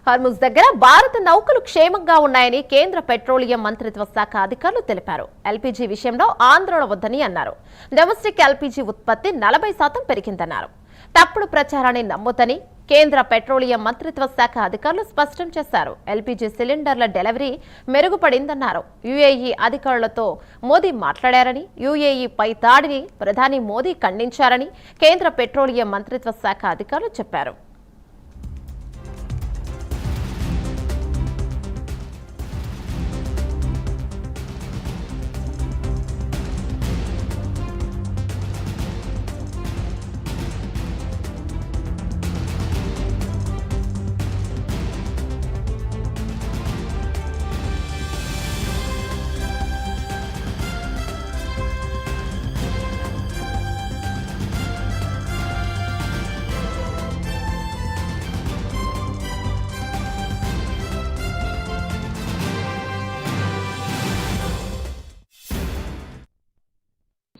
Hormuz దగ్గర భారత నౌకలు క్షేమంగా ఉన్నాయని కేంద్ర పెట్రోలియం మంత్రిత్వ శాఖ అధికారులు తెలిపారు. ఎల్పీజీ విషయంలో ఆందోళన వద్దని అన్నారు. డొమెస్టిక్ ఎల్పీజీ ఉత్పత్తి 40% పెరిగిందన్నారు. తప్పుడు ప్రచారాన్ని నమ్మొద్దని కేంద్ర పెట్రోలియం మంత్రిత్వ శాఖ అధికారులు స్పష్టం చేశారు. ఎల్పీజీ సిలిండర్ల డెలివరీ మెరుగుపడిందన్నారు. యూఏఈ అధికారులతో మోదీ మాట్లాడారని, యూఏఈపై దాడిని ప్రధాని మోదీ ఖండించారని కేంద్ర పెట్రోలియం మంత్రిత్వ శాఖ అధికారులు చెప్పారు.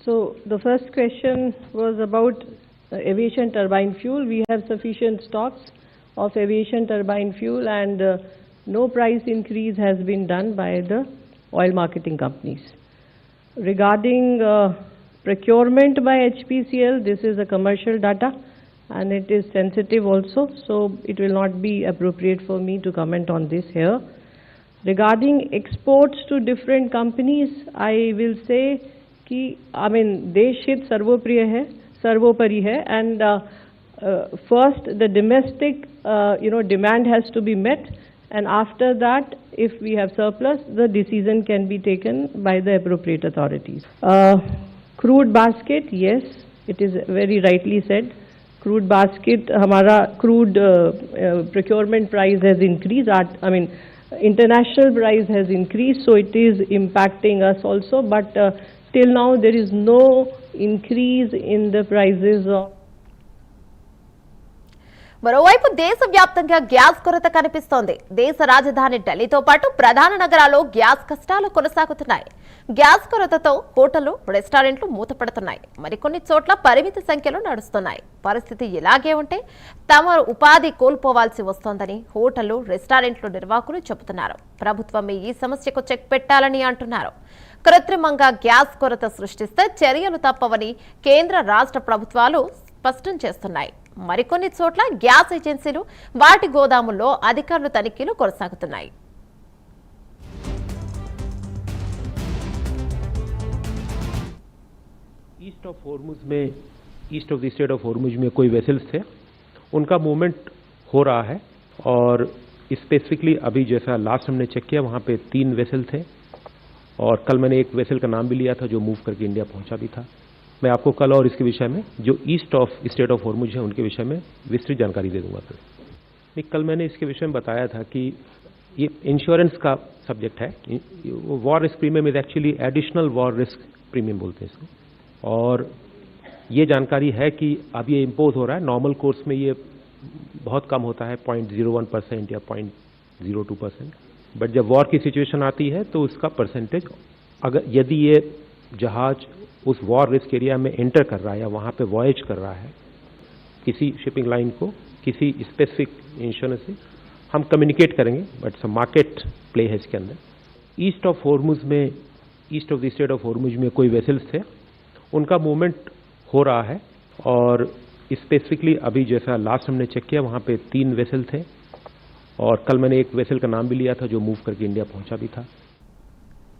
So the first question was about aviation turbine fuel. We have sufficient stocks of aviation turbine fuel, and no price increase has been done by the oil marketing companies. Regarding procurement by HPCL, this is a commercial data and it is sensitive also, so it will not be appropriate for me to comment on this here. Regarding exports to different companies, I will say कि देश हित सर्वोप्रिय है, सर्वोपरि है, and first the domestic demand has to be met, and after that if we have surplus the decision can be taken by the appropriate authorities. Crude basket, yes, it is very rightly said. Crude basket, हमारा crude procurement price has increased. International price has increased, so it is impacting us also, but till now there is no increase in the prices of. మరోవైపు దేశవ్యాప్తంగా gas కొరత కనిపిస్తోంది. దేశ రాజధాని ఢిల్లీతో పాటు ప్రధాన నగరాల్లో గ్యాస్ కష్టాలు కొనసాగుతున్నాయి. గ్యాస్ కొరతతో హోటళ్లు, రెస్టారెంట్లు మూతపడుతున్నాయి. మరికొన్ని చోట్ల పరిమిత సంఖ్యలో నడుస్తున్నాయి. పరిస్థితి ఇలాగే ఉంటే తమ ఉపాధి కోల్పోవాల్సి వస్తోందని హోటళ్లు, రెస్టారెంట్లు నిర్వాహకులు చెబుతున్నారు. ప్రభుత్వమే ఈ సమస్యకు చెక్ పెట్టాలని అంటున్నారు. కృత్రిమంగా గ్యాస్ కొరత సృష్టిస్తే చర్యలు తప్పవని కేంద్ర, రాష్ట్ర ప్రభుత్వాలు స్పష్టం చేస్తున్నాయి. మరికొన్ని చోట్ల గ్యాస్ ఏజెన్సీలు, వాటి గోదాముల్లో అధికారులు తనిఖీలు కొనసాగుతున్నాయి. East of the state of Hormuz में कोई वेसल्स थे, उनका मूवमेंट हो रहा है, और स्पेसिफिकली अभी जैसा लास्ट हमने चेक किया वहाँ पे 3 वेसल थे, और कल मैंने एक वेसल का नाम भी लिया था जो मूव करके इंडिया पहुंचा भी था. मैं आपको कल और इसके विषय में जो east of state of Hormuz है उनके विषय में विस्तृत जानकारी दे दूंगा. फिर कल मैंने इसके विषय में बताया था कि ये इंश्योरेंस का सब्जेक्ट है. War risk premium is actually additional war risk premium बोलते हैं इसको, और ये जानकारी है कि अब ये इम्पोज हो रहा है. नॉर्मल कोर्स में ये बहुत कम होता है, 0.01% या 0.02%, बट जब वॉर की सिचुएशन आती है तो उसका परसेंटेज, अगर यदि ये जहाज उस वॉर रिस्क एरिया में एंटर कर रहा है या वहाँ पे वॉयज कर रहा है किसी शिपिंग लाइन को किसी स्पेसिफिक इंश्योरेंस से, हम कम्युनिकेट करेंगे, बट सब मार्केट प्ले है इसके अंदर. East of the state of Hormuz में कोई वेसल्स थे, उनका मूवमेंट हो रहा है, और स्पेसिफिकली अभी जैसा लास्ट हमने चेक किया वहाँ पे 3 वेसल थे, और कल मैंने एक वेसल का नाम भी लिया था जो मूव करके इंडिया पहुंचा भी था.